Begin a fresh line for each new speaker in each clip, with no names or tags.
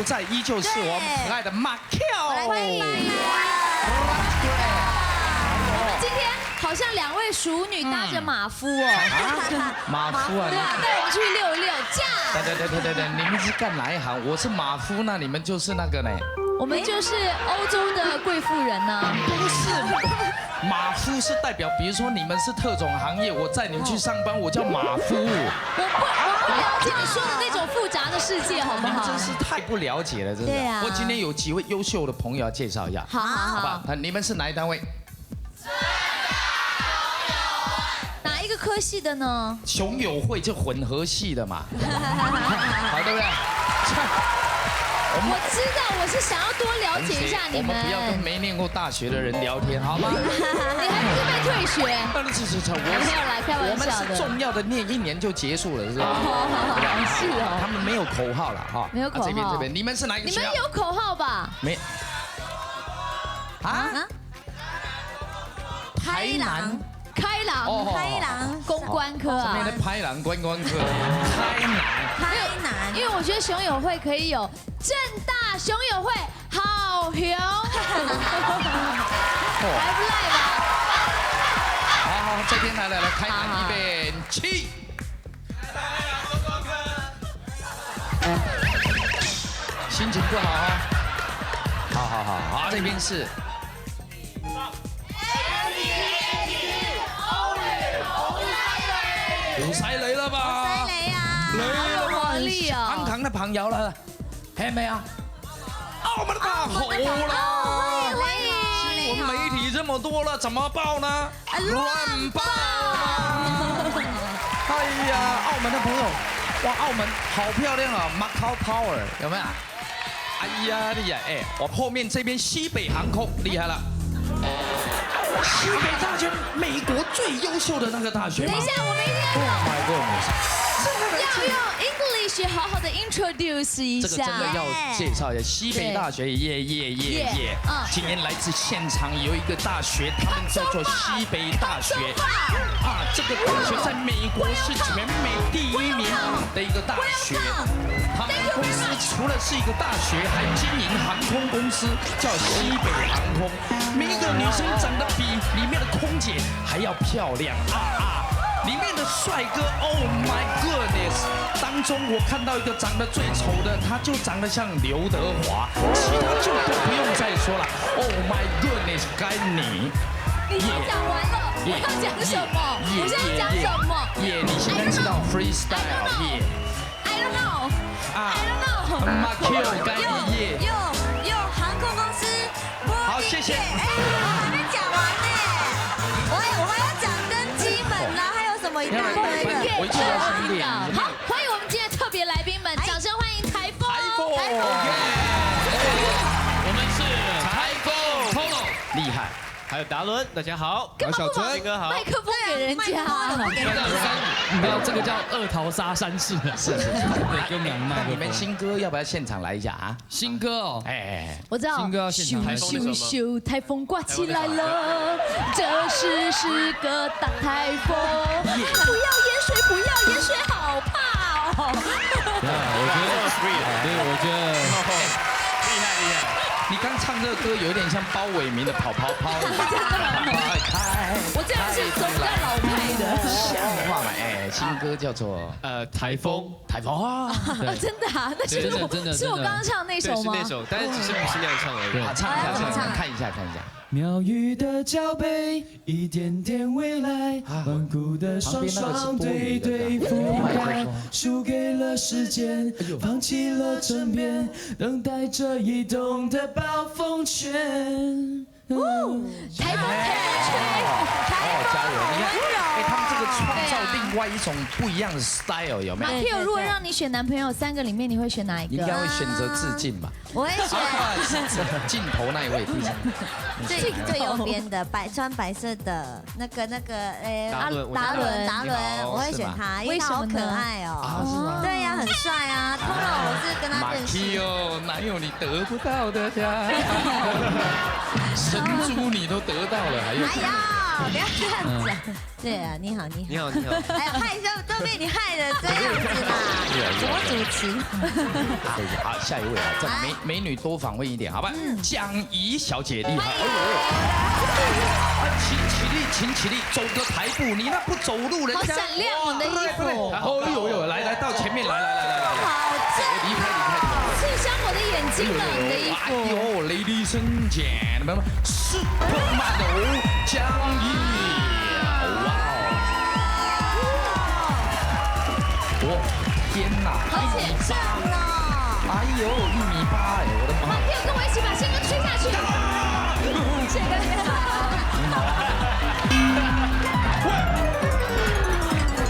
在，依旧是我们可爱的马 Q。
欢迎。
今天好像2位熟女搭着马夫哦，
马夫啊！
对啊，带我们出去溜一溜，驾！
对，你们是干哪一行？我是马夫，那你们就是那个呢？
我们就是欧洲的贵妇人呐。
不是，马夫是代表，比如说你们是特种行业，我载你们去上班，我叫马夫。
我不了解你说的那种复杂的世界，好不
你们
好？
真是太不了解了，真的。
对啊
我今天有几位优秀的朋友要介绍一下，
好
好不好？你们是哪一单位？
哪一个科系的呢？
熊友会就混合系的嘛，好对不对？
我知道，我是想要多了解一下你们。
我们不要跟没念过大学的人聊天，好吗？
你还不是被退学？
没
有啦，开玩笑的。
我们是重要的，念1年就结束了，是吧？
是哦。
他们没有口号了哈。
没有口号。
这边，你们是哪一个学校？
你们有口号吧？
没。啊？台南。
开朗，公关科啊。
这边的拍廊观光科，开
南，因为我觉得熊友会可以有正大熊友会好熊，来不来吧？
好，这边来，开南一边起。心情不好哈，好，这边是。胡犀利啦嘛！
犀利啊！
嚟啦嘛！
利啊！
香港的朋友啦，係咪啊？澳門的大好啦！新聞媒體這麼多了，怎麼報呢？亂報啊！哎呀，澳門的朋友，哇，澳門好漂亮啊 ！Macau Tower 有沒有？哎呀，厲害！哎，我後面這邊西北航空厲害了。西北大學，美國最優秀的那個大學。
等一下，我们一定要用 English 好好的 introduce 一下。
这个真的要介绍一下，西北大学耶！今天来自现场有一个大学，他们叫做西北大学。啊，这个大学在美国是全美第1名的一个大学。他们公司除了是一个大学，还经营航空公司，叫西北航空。每一个女生长得比里面的空姐还要漂亮啊！里面的帅哥 ，Oh my goodness！ 当中我看到一个长得最丑的，他就长得像刘德华，其他就不用再说了。Oh my goodness， 该你。
你讲完了，我要讲什么？我现在讲什么？
你现在知道 freestyle 耶
？I don't know。
马 Q 该你耶。
航空公司。
好，谢谢。
还没讲完呢。我们要讲登机门啦，还有什么一大堆的。
我就要新店。
好，欢迎我们今天特别来宾们，掌声欢迎台风。
我们是台风 Polo， 厉害。
还有达伦，大家好，
干嘛不把
新哥好，
麦克风给人家？
你知道这个叫2逃杀3式的，
是，
对，跟两麦克风。
那你们新歌要不要现场来一下啊？
新歌哦，
我知道。
新歌要现场。
咻，台风刮起来了，这是个大台风。不要淹水，好怕哦。
我觉得。
厉害。
你刚唱这个歌有点像包伟明的跑跑跑。
我这样是走比较老派的。
像话嘛？新歌叫做
台风
啊。
真的啊？那是我刚刚唱的那首吗？
是那首，但是只是不是那样唱而已。
好，唱一下，看一下。
鸟语的交配，一点点未来，顽固的双双对覆盖，输给了时间，放弃了争辩，等待着移动的暴风圈。
台风
加油！你看，他们这个创造另外一种不一样的 style， 有没有？
马 Q， 如果让你选男朋友3个里面，你会选哪一个？
应该会选择致敬吧。
我会选
镜头那一位，
最右边的穿白色的那个达伦，我会选他，因为他好可爱哦。对呀，很帅啊。通常我是跟他认识。
马 Q， 哪有你得不到的呀？神猪你都得到了，还有。
不要这样讲。对啊，你好，你好。哎呀，害羞都被你害的这样子嘛，怎么主持？
好，下一位啊，这美女多访问一点，好吧？蒋怡小姐厉害。请起立，走个台步，你那不走路，人家
好闪亮哦，你的衣服。
哦呦，来到前面来，
好正，
离开。
刺伤我的眼睛了，你的衣服。
哎呦 ，Ladies and gentlemen， Supermodel 蒋怡，哇哦，天哪，
好紧张哦！
哎呦，1.8米，哎，我的妈！
好，可以跟我一起把宪哥吹下去。宪哥你好。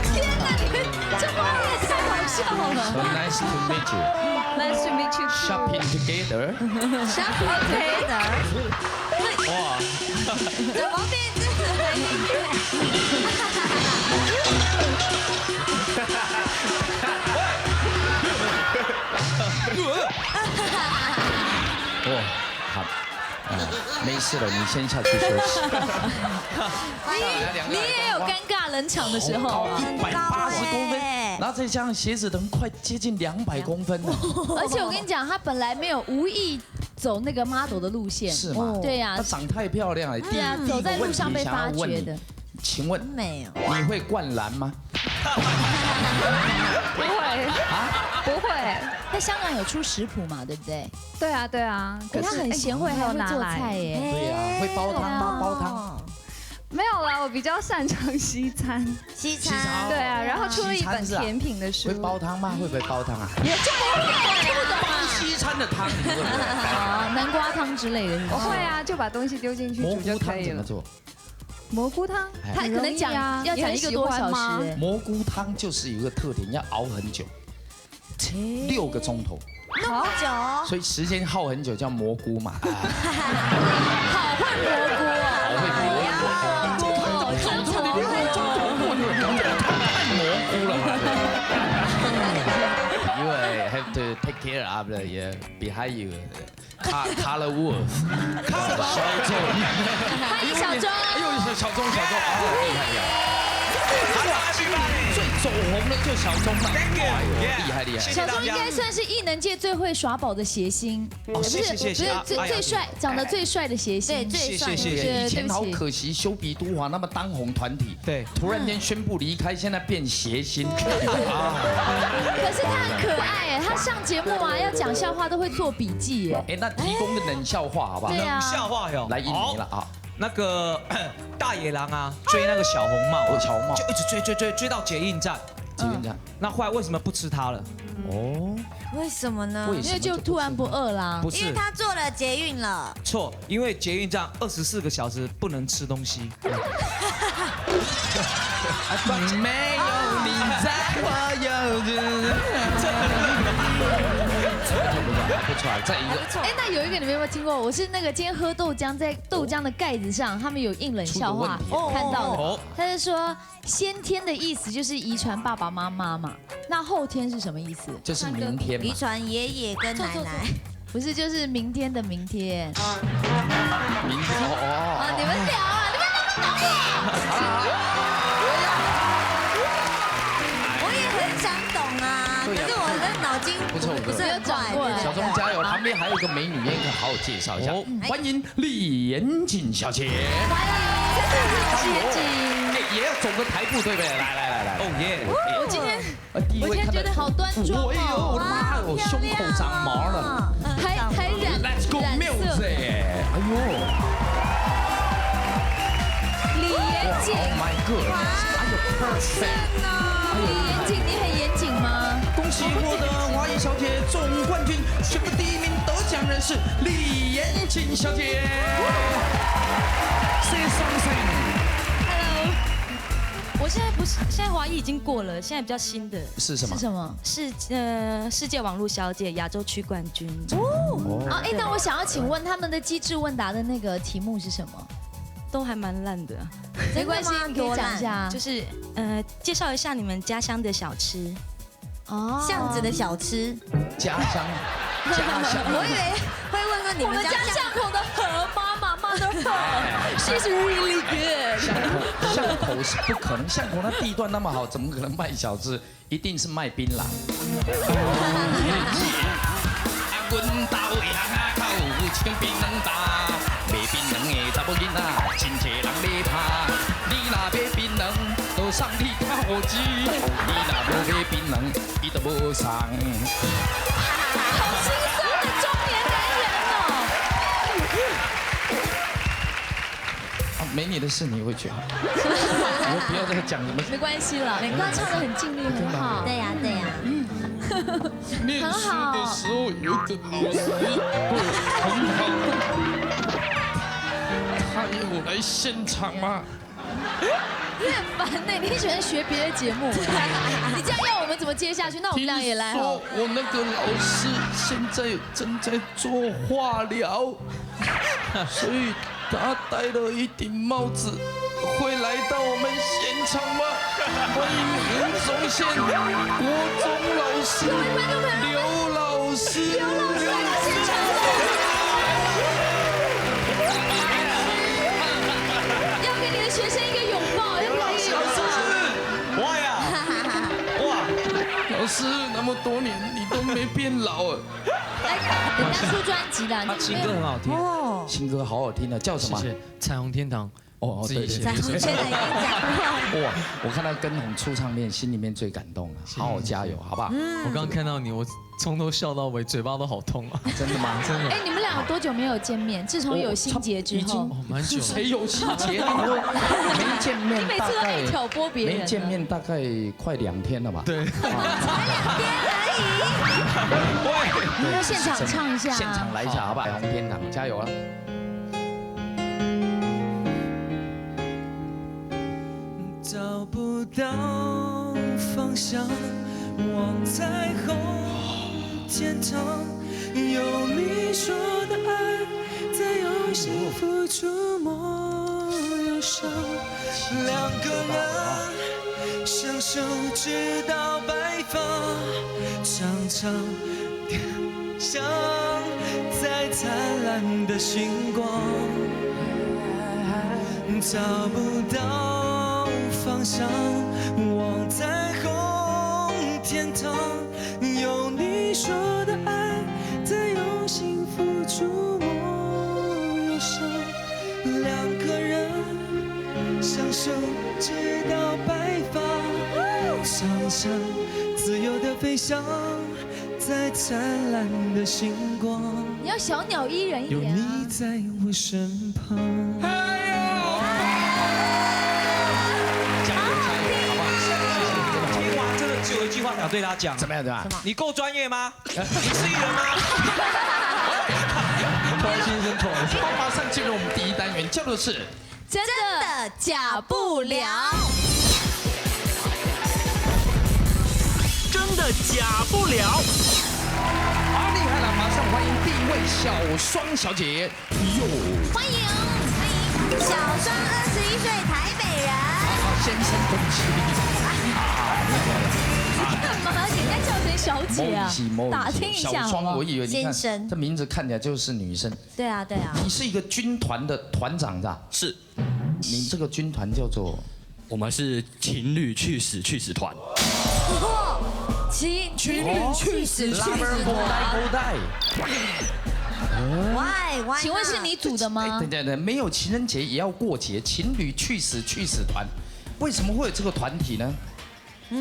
天哪，你们这花也太好笑了。
So nice to meet you.
Nice to meet you.
Shopping together.
Shopping together。
哇，
怎么变这个音乐？
哇，好，没事了，你先下去休息。
你也有尴尬冷场的时候啊。
180公分，然后再加上鞋子，能快接近200公分了。
而且我跟你讲，他本来没有无意走那个 model 的路线，
是吗？
对呀
她，长太漂亮了。
对啊，走在路上被发掘的。
请问
没有？
你会灌篮吗？
不会啊，不会。
在香港有出食谱嘛，对不对？
对啊，对啊。
可他很贤惠，还会做菜耶。
对呀，会煲汤吗？煲汤。
没有啦，我比较擅长西餐。
西餐。
对啊，然后出了一本甜品的书。
会煲汤吗？会不会煲汤啊？
你这么听不懂啊？
西餐的汤，你会不会？
啊，南瓜汤之类的。
我会啊，就把东西丢进去煮就可以了。
蘑菇汤怎么做？
蘑菇汤，
他可能讲要讲1个多小时。
蘑菇汤就是有一个特点，要熬很久，6个钟头。
那么久，
所以时间耗很久，叫蘑菇嘛。
好会蘑菇哦，
好会蘑菇，太蘑菇了嘛。You have to take care of the behind you, color wolf, 小钟，
欢迎小钟，
哎呦，小钟，啊，厉害呀！最走红的就小钟了，厉害！
小钟应该算是艺能界最会耍宝的谐星，不是最帅，长得最帅的谐星，
对，最帅。
以前好可惜，修比都华那么当红团体，对，突然间宣布离开，现在变谐星。
可是他很可爱哎，他上节目啊要讲笑话都会做笔记哎。
哎，那提供个冷笑话好不好？
冷笑话哟，
来印尼了啊。
那个大野狼啊，追那个小红帽，
小红帽
就一直追到捷运站。
捷运站，
那后来为什么不吃它了？
哦，
为什么呢？
因为就突然不饿啦。
不是，
因为他坐了捷运了。
错，因为捷运站24个小时不能吃东西。
没有你在，我有不错，再一个。
哎，那有一个你们有没有听过？我是那个今天喝豆浆，在豆浆的盖子上，他们有印冷笑话看到的。他是说先天的意思就是遗传爸爸妈妈嘛，那后天是什么意思？
就是明天嘛。
遗传爷爷跟奶奶。
不是，就是明天的明天。
明天哦。
你们聊啊，你们能不能懂
我也很想懂啊，可是我的脑筋
不错，
不是很转过来。
小钟加油！旁边还有一个美女，应该好好介绍一下。欢迎李延锦小姐。
欢迎，李延锦。
也要走个台步，对不对？来，哦耶！
我今天觉得好端庄哦。
哎呦，我的妈哟，胸口长毛了，
还染
Let's go music！ 哎呦，
李延锦
，Oh my God！ 哎呦 ，perfect！
李延锦，你很严谨吗？
恭喜获得华裔小姐总冠军，宣布第1名得奖人是李延锦小姐。Say something。Hello。
我现在不是，现在华裔已经过了，现在比较新的
是什么？
是什么？
是世界网络小姐亚洲区冠军。
哦，哎，那我想要请问他们的机智问答的那个题目是什么？
都还蛮烂的。
没关系，你可以讲一下。
就是介绍一下你们家乡的小吃。
哦，巷子的小吃。
家乡。
我以为会问说你们
家巷口的河妈妈 mother，she's really good。
楼是不可能，巷口那地段那么好，怎么可能卖小吃？一定是卖槟榔。阮兜的巷仔口有一间槟榔摊，卖槟榔的查某囡仔真侪人咧拍。你若买槟榔，就送你较好钱；你若无买槟榔，伊就无送。
好心酸的中年男人
没你的事你会觉得，你不要再讲什么。
没关系了，刚刚唱得很尽力，很好。
对呀对呀，
面试的时候有一个女生对很好，她有来现场吗？
你很烦呢，你很喜欢学别的节目，你这样要我们怎么接下去？那我们俩也来。
说我那个老师现在正在做化疗，所以他戴了一顶帽子，会来到我们现场吗？欢迎云中县国中老师刘老师。
要给你的学生一个拥抱，要给你一个拥抱。
哇呀，哇！
老师那么多年你都没变老啊。
哎，人家出专辑了，
他情歌很好听
哦，
新歌好好听的，叫什么？
彩虹天堂。
哦，对对。
彩虹圈的演讲。
哇，我看到跟红出唱片，心里面最感动了。好好加油，好不好？
我刚刚看到你，我从头笑到尾，嘴巴都好痛啊！
真的吗？真的。
哎，你们两个多久没有见面？自从有心结之后，
蛮久。
谁有心结？没见面，
你每次都爱挑拨别人。
没见面大概快2天了吧？
对。
才2天而
已。要现场唱一下。
现场来一下，好不好？彩虹天堂，加油啊！
找不到方向，往彩虹天堂，有你说的爱，在用心付出莫忧伤。2个人相守直到白发，常常想在灿烂的星光，找不到方向，往彩虹天堂，有你说的爱，在用心付出莫忧伤。2个人相守直到白发，常常自由的飞翔在灿烂的星光。
你要小鸟依人一
有
点啊！
你在我身旁。
有一句话想对他讲，
怎么样？对吧？
你够专业吗？你是艺人吗？
关先生，马上进入我们第1单元，叫做是
真的假不了。
真的假不了。
好厉害了！马上欢迎第1位小双小姐，
欢迎小双，21岁，台北人。
先生，恭喜你！
干嘛给人家叫成小姐啊？打听一下
小双，我以为你看
先生，
这名字看起来就是女生。
对啊对啊。
你是一个军团的团长是吧？
是。
你这个军团叫做？
我们是情侣去死团。
情侣去死团。Why？
请问是你组的吗？
对，没有情人节也要过节，情侣去死团，为什么会有这个团体呢？
为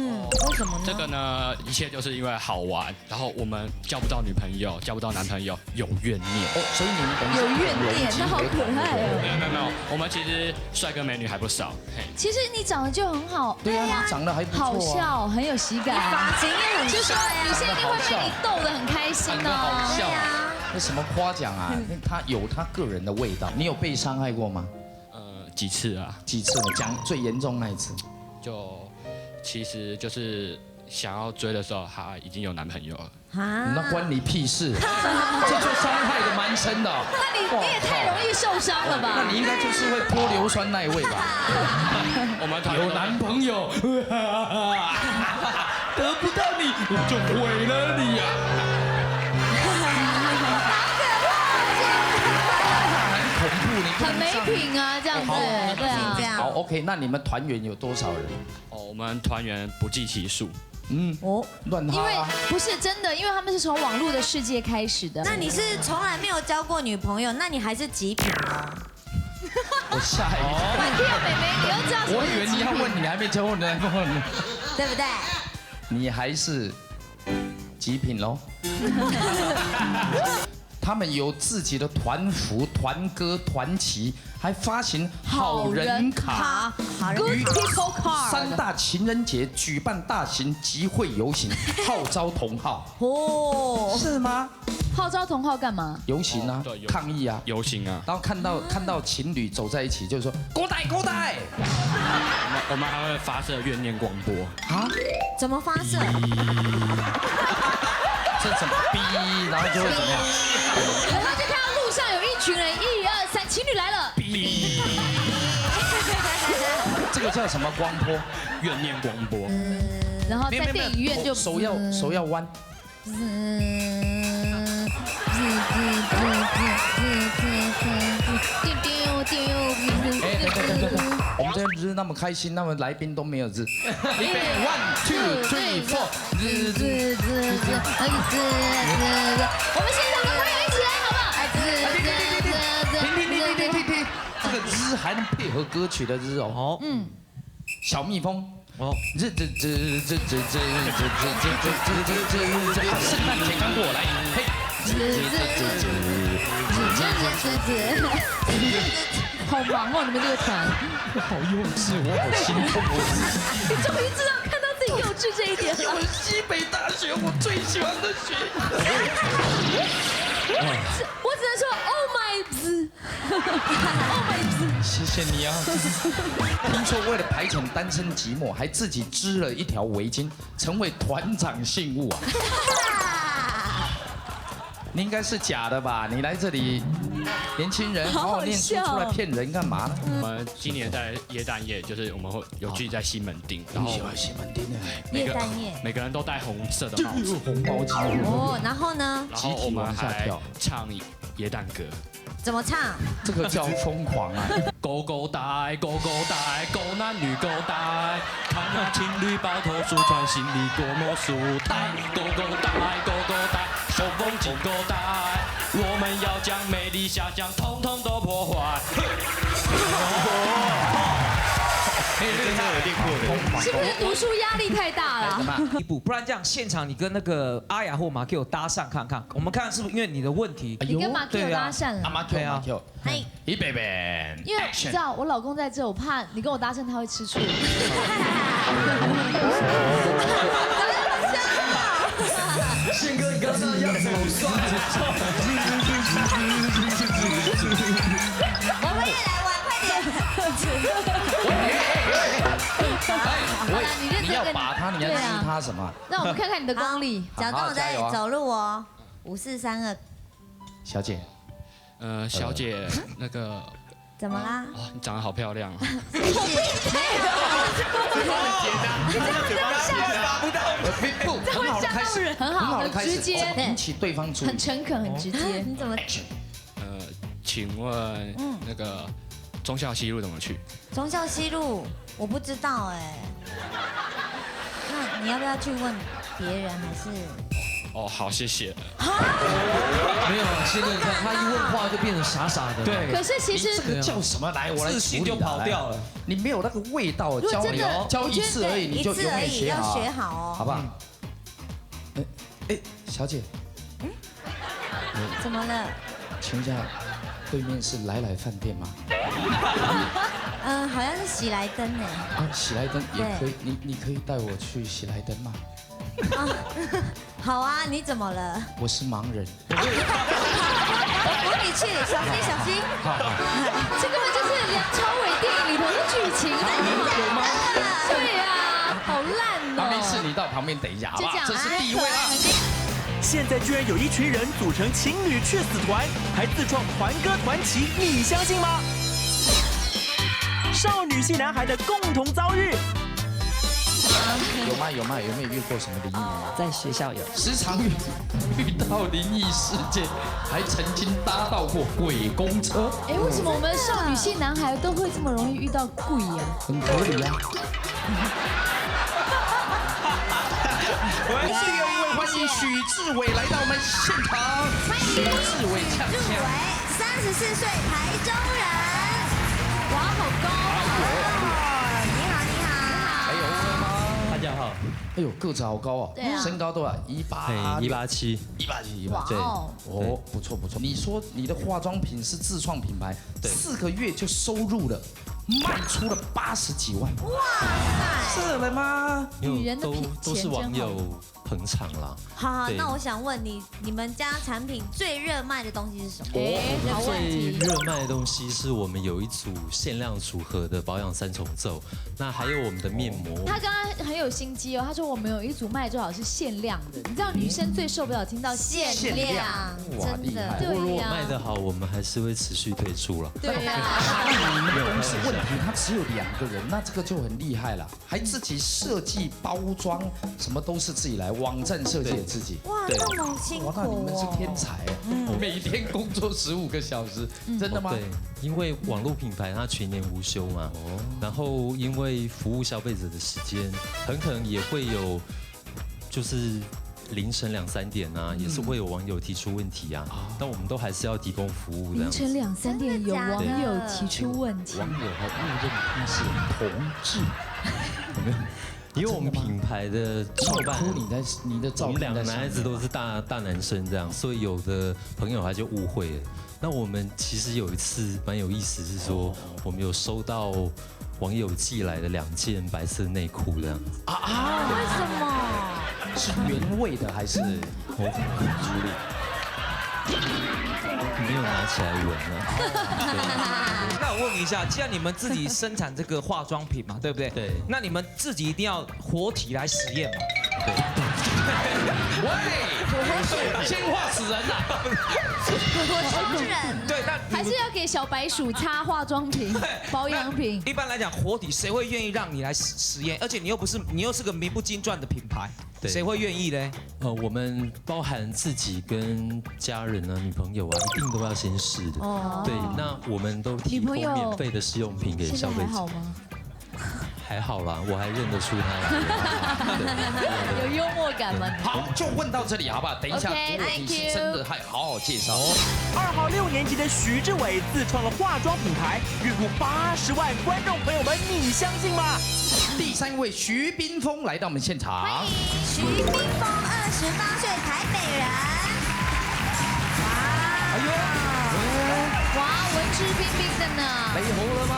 什么呢？
这个呢，一切就是因为好玩，然后我们交不到女朋友，交不到男朋友，有怨念。
所以你们
有怨念，那好可爱哦。
没有，我们其实帅哥美女还不少。
其实你长得就很好，
对啊，你长得还不错，
好笑，很有喜感，
发型也很帅啊，
女生一定会被你逗得很开心哦。
好笑啊！那什么夸奖啊？他有他个人的味道。你有被伤害过吗？
几次啊？
几次呢？讲最严重那一次。
其实就是想要追的时候，她已经有男朋友了。
那关你屁事！这就伤害的蛮深的。
那你也太容易受伤了吧？
那你应该就是会泼硫酸那一位吧？
我们
有男朋友，得不到你，我就毁了你呀！很恐怖，你看
很没品啊，这样子，对啊，
这样。
好 ，OK， 那你们团员有多少人？
哦，我们团员不计其数。
乱哈。
因为不是真的，因为他们是从网络的世界开始的。
那你是从来没有交过女朋友，那你还是极品吗？
我吓一跳。
妹妹，你又知道？
我以为你要问，你还没交过男朋友呢。
对不对？
你还是极品喽。他们有自己的团服、团歌、团旗，还发行好人卡。
Good People Card。
3大情人节举办大型集会游行，号召同好。
哦，
是吗？
号召同好干嘛？
游行啊，抗议啊，
游行啊。
然后看到情侣走在一起，就是说勾带。
我们还会发射怨念广播
啊？
怎么发射？
这怎么逼？然后就会怎么样？
然后就看到路上有一群人，1、2、3，情侣来了。
逼。这个叫什么光波？
怨念广播。
然后在电影院就
手要弯。我们这日那么开心，那么来宾都没有日。预备 ，1、2、3、4，日。
我们现场的朋友一起来，好不好？
停！这个日还能配合歌曲的日哦。小蜜蜂。日，圣诞节刚过来，嘿。
好忙哦，你们这个团。
我好幼稚，我好心痛。
你终于知道看到自己幼稚这一点了。
我西北大学我最喜欢的学校。
我只能说 ，Oh my，
谢谢你啊！听说为了排遣单身寂寞，还自己织了一条围巾，成为团长信物啊！你应该是假的吧？你来这里，年轻人好好念书，出来骗人干嘛呢？
我们今年在耶诞夜，就是我们会有聚在西门町，然后
喜欢西门町的
耶诞夜，
每个人都戴红色的帽子，
红毛巾
哦。然后呢？
然后我们还唱耶诞歌。
怎么唱？
这个叫疯狂啊！
勾勾带，勾勾带，勾男女勾带，看那情侣抱头鼠穿心里多么舒坦。勾勾带，勾勾带，手风琴勾带，我们要将美丽遐想统统都破坏。
是不是读书压力太大了？
不然这样现场你跟那个阿雅或马 Q 搭讪看看，我们看是不是因为你的问题？
你跟马 Q 搭讪了？
马 Q，
嘿，
一贝贝。
因为你知道我老公在这，我怕你跟我搭讪他会吃醋。
宪哥，你刚刚那样子好帅。
我们也来玩，快点！
你要把他，你要吃他什么？
让我们看看你的功力。
假装我在走路哦，5、4、3、2。
小姐，
小姐，那个
怎么啦？
哦，你长得好漂亮啊！
谢谢。
很好的开始，
很好，很直接，
引起对方注意，
很诚恳，很直接。
你怎么？
请问那个忠孝西路怎么去？
忠孝西路我不知道哎。那你要不要去问别人还是？
哦，好，谢谢。
没有啊，现在他一问话就变成傻傻的。
对。
可是其实
这个叫什么来？我来
自信就跑掉了。
你没有那个味道，教一次而已，你就永远学好。
要学好哦，
好不好？哎，小姐。
怎么了？
请问一下，对面是来饭店吗？
好像是喜来登呢。
啊，喜来登也可以，你可以带我去喜来登吗？
好啊，你怎么了？
我是盲人。
我扶你去，小心小心。
这根本就是梁朝伟电影里头的剧情。有吗？对啊，好烂哦。
没事，你到旁边等一下，好吧？这是第一位啊。
现在居然有一群人组成情侣去死团，还自创团歌团旗，你相信吗？少女系男孩的共同遭遇。
有吗？有没有遇过什么灵异？
在学校有，
时常遇到灵异事件，还曾经搭到过鬼公车。
哎，为什么我们少女系男孩都会这么容易遇到鬼呀？
很合理啊。我们是有一位欢迎许志伟来到我们现场。许志伟呛呛
，34岁，台中人。哇，好高啊！你好。
还有吗？
大家好。
哎呦，个子好高啊！
对啊。
身高多少
？187。
对。哦，不错。你说你的化妆品是自创品牌，4个月就收入了。卖出了80几万，哇塞，是了吗？
女人的
都是网友捧场啦。
好，那我想问你们家产品最热卖的东西是什么？
最热卖的东西是我们有一组限量组合的保养3重奏，那还有我们的面膜。
他刚刚很有心机哦，他说我们有一组卖最好是限量的，你知道女生最受不了听到限量，真的。
不过如果卖得好，我们还是会持续推出了。
对呀。
你们公司问题，他只有2个人，那这个就很厉害了，还自己设计包装，什么都是自己来，网站设计也自己。
哇，这么辛苦哦！
那你们是天才，每天工作15个小时，真的吗？
对，因为网络品牌它全年无休嘛，然后因为服务消费者的时间，很可能也会有，就是凌晨2、3点啊，也是会有网友提出问题啊，但我们都还是要提供服务。
凌晨2、3点有网友提出问题，
网友还误认他是同志。
因为我们品牌的创办，
你的照片，
我们2个男孩子都是大男生这样，所以有的朋友他就误会了。那我们其实有一次蛮有意思，是说我们有收到网友寄来的2件白色内裤这样子。
为什么？
是原味的还是猪力？
没有拿起来闻呢。
那我问一下，既然你们自己生产这个化妆品嘛，对不对？
对。
那你们自己一定要活体来实验嘛？
对。
喂，先化死人呐！
活人。
对，但
还是要给小白鼠擦化妆品、保养品。
一般来讲，活体谁会愿意让你来实验？而且你又是个名不经传的品牌，谁会愿意呢？
我们包含自己跟家人啊、女朋友啊，一定都要先试的。对，那我们都提供免费的试用品给消费者。
还好吗？
还好啦，我还认得出他来。
有幽默感吗？
好，就问到这里好不好？等一下，如果你是真的，还好好介绍。
2号6年级的徐志伟自创了化妆品牌，月入80万，观众朋友们，你相信吗？
第3位徐冰峰来到我们现场。
欢迎徐冰峰，28岁，台北人。
哎呦，
哇，文质彬彬的呢。
你好了吗？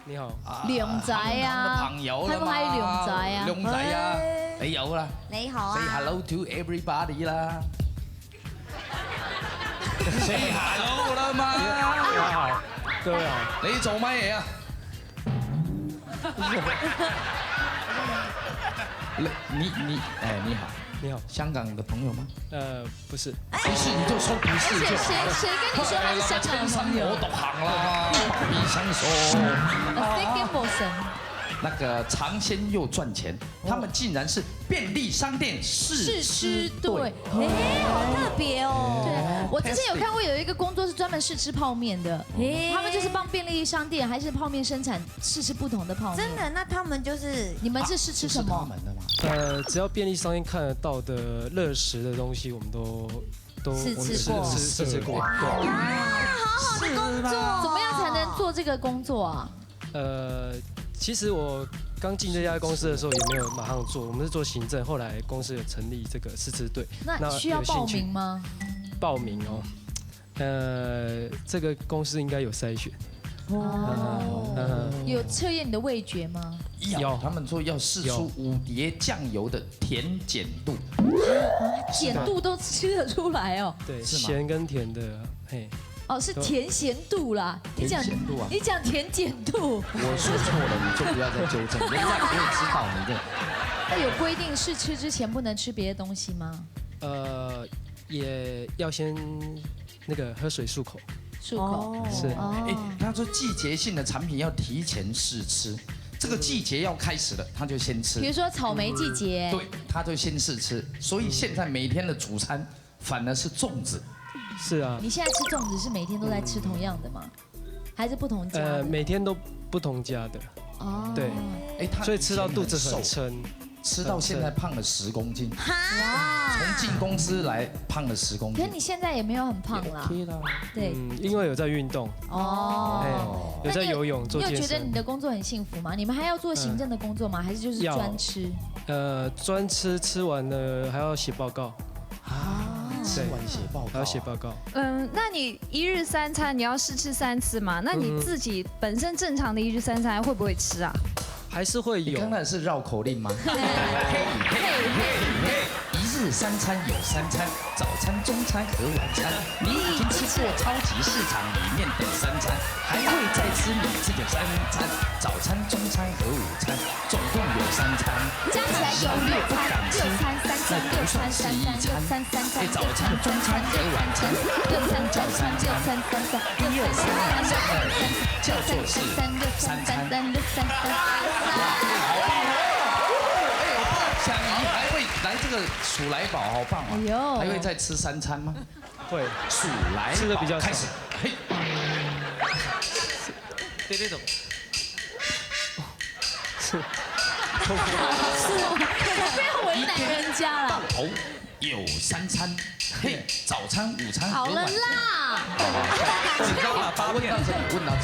你好，靚仔啊，
朋友
係唔係靚仔啊？
靚仔啊，你有啦。
你好啊。
Say hello to everybody 啦。Say hello 啦嘛。
大家好，各位好。
你做乜嘢啊？你好。
你好，
香港的朋友吗？
不是。
不是你就说不是就好了。
谁跟你说他是香港的朋友？
我獨行啦，彼相守。那个尝鲜又赚钱，他们竟然是便利商店试吃队。
好特别哦。
对，我之前有看过有一个工作是专门试吃泡面的，他们就是帮便利商店还是泡面生产试吃不同的泡面。
真的？那他们就是
你们是试吃什么？
只要便利商店看得到的热食的东西，我们都试吃过。
哇，好好的工作。
怎么样才能做这个工作啊？
其实我刚进这家公司的时候也没有马上做，我们是做行政，后来公司有成立这个试吃队。
那需要报名吗？
报名哦，这个公司应该有筛选。
有测验你的味觉吗？
有，他们说要试出5碟酱油的甜碱度。
碱度都吃得出来哦。
对，咸跟甜的，嘿。
哦，是甜咸度啦。你讲甜碱度。
我说错了，你就不要再纠正，人家不会知道你的。
那有规定试吃之前不能吃别的东西吗？
也要先那个喝水漱口。
漱口
是。
他说季节性的产品要提前试吃，这个季节要开始了，他就先吃。
比如说草莓季节，
对，他就先试吃。所以现在每天的主餐反而是粽子。
是啊。
你现在吃粽子是每天都在吃同样的吗？还是不同家的？
每天都不同家的。哦。对。所以吃到肚子很撑。
吃到现在胖了10公斤，从进公司来胖了10公斤。
可是你现在也没有很胖啦，对，
因为有在运动哦，有在游泳做健身。
你有觉得你的工作很幸福吗？你们还要做行政的工作吗？还是就是专吃？
专吃完了还要写报告
啊，吃完写报告，
还要写报告。
那你一日3餐你要试吃3次嘛？那你自己本身正常的一日3餐会不会吃啊？
还是会有。
你刚才是绕口令吗？一日3餐有3餐，早餐、中餐和晚餐。你已经吃过超级市场里面的3餐，还会再吃你自己的3餐，早餐、中餐和午餐，总共有3餐，
加起来有6餐，6餐3餐6餐3餐6餐3餐，
早餐、中餐和晚餐
6餐早餐6餐3餐6餐3餐
叫做是3餐。小姨还会来这个鼠来宝，好棒啊！还会再吃3餐吗？
会。
鼠来
吃的比较
开始。嘿，
对那种。
不要为难人家了。
到头有3餐，嘿，早餐、午餐和晚餐。
好了啦。
你刚把8问到这里，问到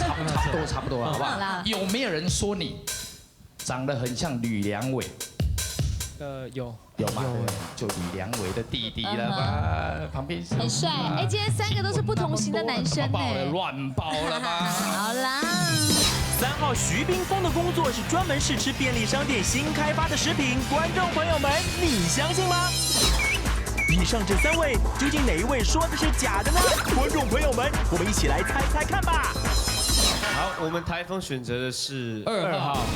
差不多了，好不好？有没有人说你长得很像吕良伟？
有
嘛？就吕良伟的弟弟了吧？旁边
很帅。哎，今天3个都是不同型的男生呢。
乱爆了吧？
好啦。
3号徐冰峰的工作是专门试吃便利商店新开发的食品，观众朋友们，你相信吗？以上这3位，究竟哪一位说的是假的呢？观众朋友们，我们一起来猜猜看吧。
好，我们台风选择的是
2号。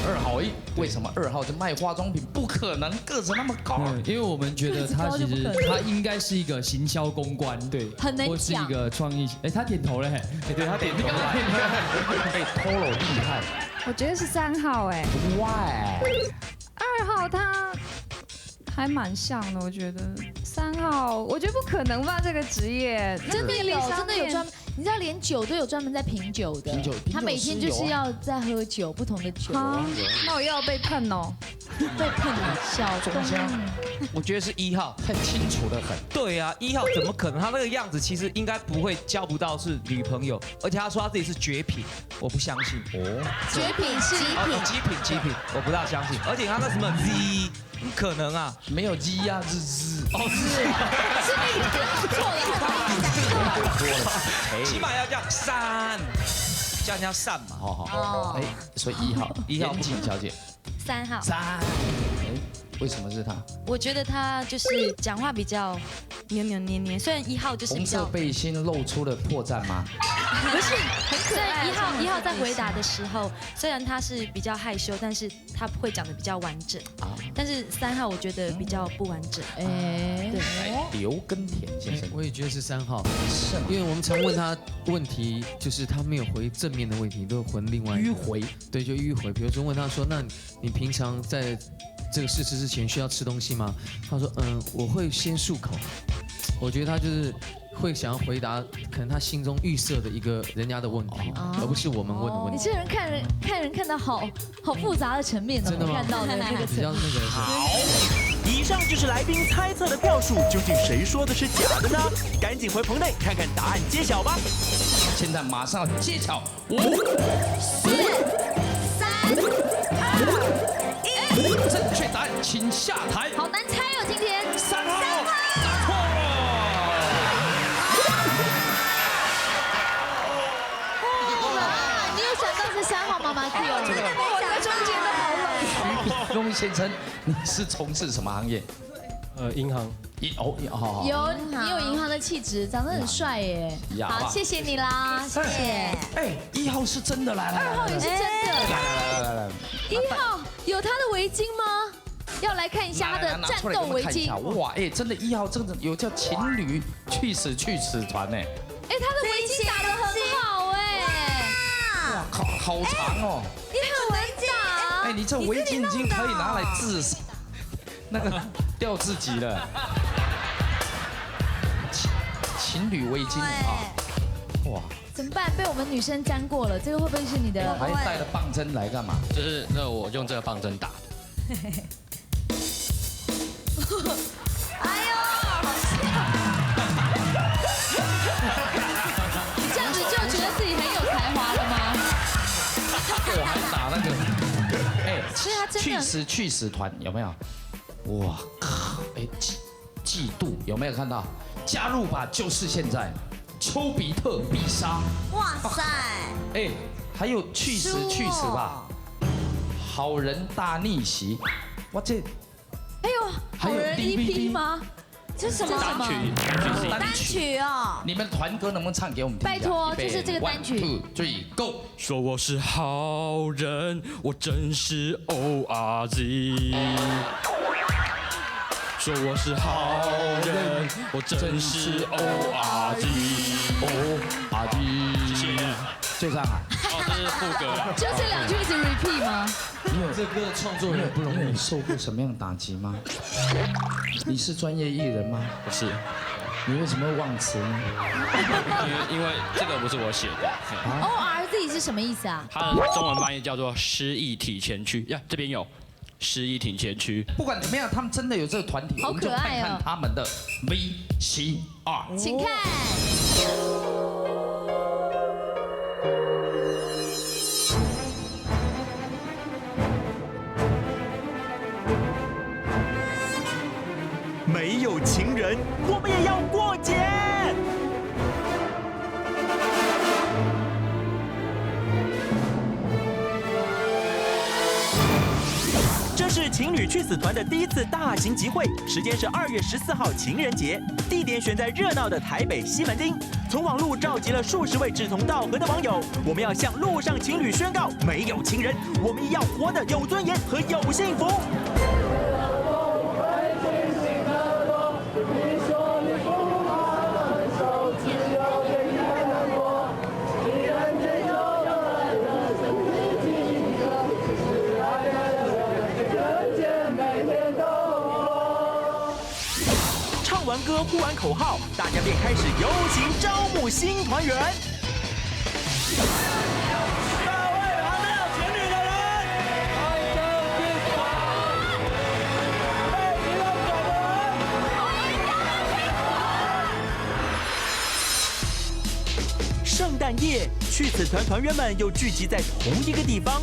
为什么2号就卖化妆品？不可能，个子那么高。
因为我们觉得他其实他应该是一个行销公关，对，
很能讲，
或是一个创意。哎，他点头了，
对，他点头了。
被Toro厉害。
我觉得是3号，哎。
Why？
2号他还蛮像的，我觉得。3号，我觉得不可能吧，这个职业
真的有专门。你知道连酒都有专门在品酒的，他每天就是要在喝酒，不同的酒。
那我又要被喷哦，
被喷了，小东。
我觉得是1号，
很清楚的很。
对啊，1号怎么可能？他那个样子其实应该不会交不到是女朋友，而且他说他自己是绝品，我不相信。
绝品是
极品，我不大相信。而且他那什么 Z， 不可能啊，
没有 Z 呀，是。
是你刚错了，
起码要这样3，这样叫散嘛。
好。哎，所以1号严谨小姐。
3号。
为什么是他？
我觉得他就是讲话比较扭扭捏捏，虽然1号就是比较。
红色背心露出了破绽吗？
不是，很可爱。1号在回答的时候，虽然他是比较害羞，但是他会讲的比较完整。但是3号我觉得比较不完整。对。
刘根田先生，
我也觉得是3号，因为我们常问他问题，就是他没有回正面的问题，都回另外
迂回。
对，就迂回。比如说问他说，那你平常在这个试吃之前需要吃东西吗？他说，我会先漱口。我觉得他就是会想要回答，可能他心中预设的一个人家的问题，而不是我们问的问题。
你这人看人看到好复杂的层面哦，
真的吗？
看到的那个
比较那个是。
好，以上就是来宾猜测的票数，究竟谁说的是假的呢？赶紧回棚内看看答案揭晓吧。
现在马上要揭晓，5、4、3、2、1，正确答案请下台。
好难猜哦，今天
3号答错了。
你有想到是3号妈妈 Q？
我在中间的好冷。
徐冰峰先生，你是从事什么行业？
银行。
你有银行的气质，长得很帅耶。好，谢谢你啦，谢谢。
1号是真的来了
，2号也是真的。来。1号有他的围巾吗？要来看一下他的战斗围巾。
哇，真的1号真的有叫情侣去死团呢。
他的围巾打得很好哎。
哇靠，好长哦。
你很难打。
哎，你这围巾已经可以拿来治那个吊自己了。情侣围巾啊，哇！
怎么办？被我们女生沾过了，这个会不会是你的？
还带了棒针来干嘛？
就是那我用这个棒针打的。
哎呦，好笑！你这样子就觉得自己很有才华了吗？
我还打那个，哎，
所以他真的
去死团有没有？哇靠！哎，嫉妒有没有看到？加入吧，就是现在，丘比特必杀！
哇塞！
哎，还有去死吧，好人大逆袭！哇这，
哎呦，好人 EP 吗？这是什么单曲哦？
你们团歌能不能唱给我们听？
拜托，就是这个单曲。
1、2、3 ，Go！
说我是好人，我真是 ORZ。说我是好人，我真是 ORZ。ORZ， 谢谢。
最上海。
哦，这是副歌了。
就这两句一直 repeat 吗？
你有这歌创作人不容易，你有受过什么样的打击吗？你是专业艺人吗？
不是。
你为什么会忘词呢？
因为这个不是我写的。
ORZ 是什么意思啊？
它的中文翻译叫做失忆体前驱。呀，这边有。失忆挺前驱，
不管怎么样，他们真的有这个团体，
好可爱哦！
我们就看看他们的 VCR，
请看。
没有情人，我们也要过节。这是情侣去死团的第一次大型集会，时间是2月14号情人节，地点选在热闹的台北西门町。从网路召集了数十位志同道合的网友，我们要向路上情侣宣告：没有情人，我们也要活得有尊严和有幸福。完歌呼完口号，大家便开始游行招募新团员。各位还没有情侣的人，欢迎进团。被提到的人，圣诞夜，去死团团员们又聚集在同一个地方。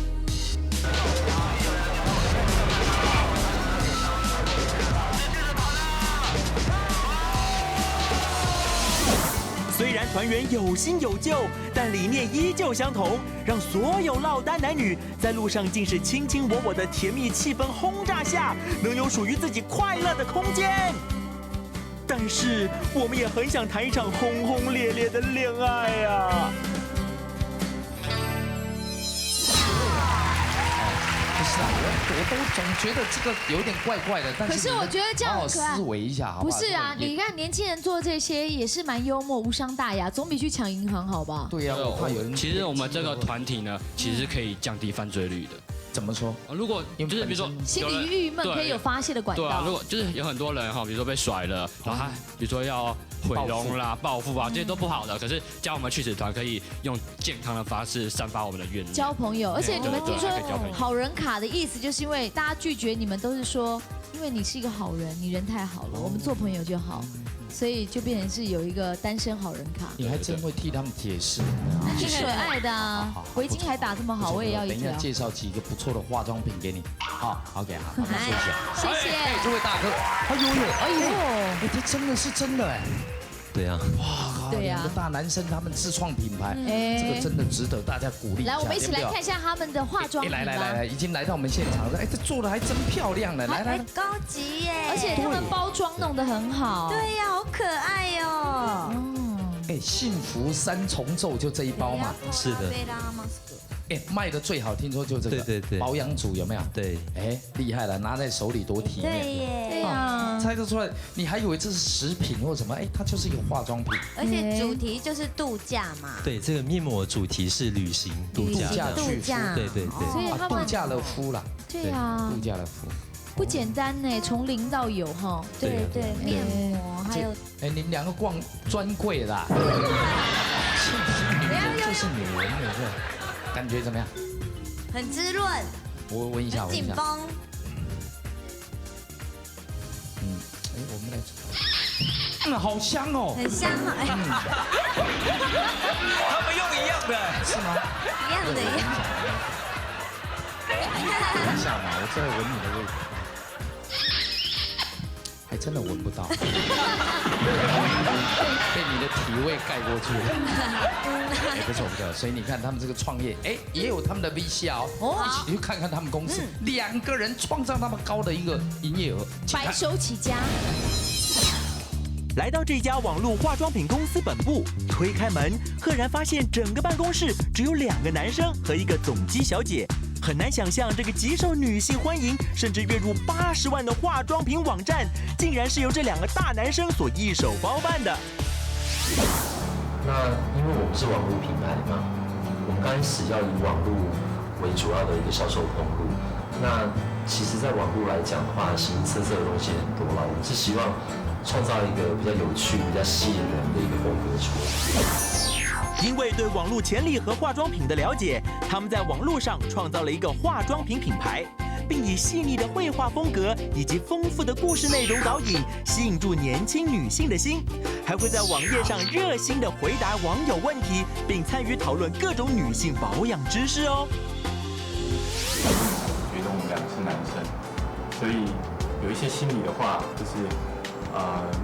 虽然团员有新有旧，但理念依旧相同，让所有落单男女在路上尽是卿卿我我的甜蜜气氛轰炸下，能有属于自己快乐的空间。但是我们也很想谈一场轰轰烈烈的恋爱啊！
我都总觉得这个有点怪怪的，但是
可是我觉得这样很可爱。
思维一下，好不好？
不是啊，你看年轻人做这些也是蛮幽默、无伤大雅，总比去抢银行好吧？
对呀，我怕有人。
其实我们这个团体呢，其实可以降低犯罪率的。
怎么说？
如果就是比如说
心里郁闷，可以有发泄的管道。
对啊，如果就是有很多人哈，比如说被甩了，然后他比如说要毁容啦、报复啊，这些都不好的。可是加我们去死团可以用健康的方式散发我们的怨念，
交朋友。而且你们听说好人卡的意思，就是因为大家拒绝你们都是说，因为你是一个好人，你人太好了，我们做朋友就好。所以就变成是有一个单身好人卡。
你还真会替他们解释，
挺可爱的啊！围巾还打这么好，我也要一条。
等一下介绍几个不错的化妆品给你。好，好给好，我们休息。
谢谢。
哎，这位大哥，哎呦，这真的是真的哎。
对呀。
哇，两个大男生他们自创品牌，这个真的值得大家鼓励。
来，我们一起来看一下他们的化妆品。
来，已经来到我们现场了。哎，这做的还真漂亮呢。来，
高级耶！
而且他们包装弄得很好。
对呀，好可爱哟。
哎，幸福3重奏就这一包嘛。
是的。
哎，卖的最好，听说就这个，
对，
保养组有没有？
对，
哎，厉害了，拿在手里多体面。
对耶，
对呀，
猜得出来，你还以为这是食品或什么？哎，它就是一个化妆品，
而且主题就是度假嘛。
对，这个面膜主题是旅行度假，对，
所以他们
度假了肤啦。
对啊，
度假了肤。
不简单呢，从零到有哈。
对，面膜还有。
哎，你们两个逛专柜啦。就是女人的这感觉怎么样？
很滋润。
我闻一下，
紧绷。
哎，我们来。好香哦。
很香哦。
他们用一样的，
是吗？
一样的。
闻一下嘛，我再闻你的味道。还真的闻不到，被你的体味盖过去了。哎，不错，所以你看他们这个创业，哎，也有他们的 VCR 哦，一起去看看他们公司，2个人创造那么高的一个营业额，
白手起家。
来到这家网络化妆品公司本部，推开门，赫然发现整个办公室只有2个男生和一个总机小姐。很难想象这个极受女性欢迎，甚至月入80万的化妆品网站，竟然是由这2个大男生所一手包办的。
那因为我们是网络品牌嘛，我们刚开始要以网络为主要的一个销售通路。那其实，在网络来讲的话，形形色色的东西很多了。我们是希望创造一个比较有趣、比较吸引人的一个风格出来。
因为对网络潜力和化妆品的了解，他们在网络上创造了一个化妆品品牌，并以细腻的绘画风格以及丰富的故事内容导引，吸引住年轻女性的心，还会在网页上热心的回答网友问题，并参与讨论各种女性保养知识哦。
觉得我们2个是男生，所以有一些心里的话，就是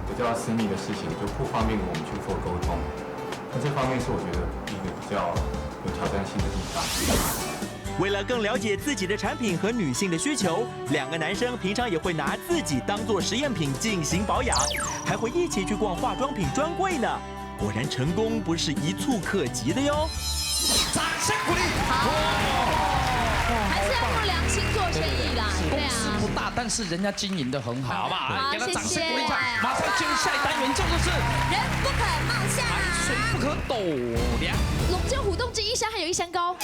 比较私密的事情，就不方便我们去做沟通。那这方面是我觉得一个比较有挑战性的地方。
为了更了解自己的产品和女性的需求，2个男生平常也会拿自己当做实验品进行保养，还会一起去逛化妆品专柜呢。果然成功不是一蹴可及的哟！
掌声鼓励！
还是要用良心做生意啦。
公司不大，但是人家经营得很好，好不好？给他掌声鼓励一下。马上进入下一单元，就是
人不可貌相，
水不可斗量。
龙舟虎洞之1山还有1山高。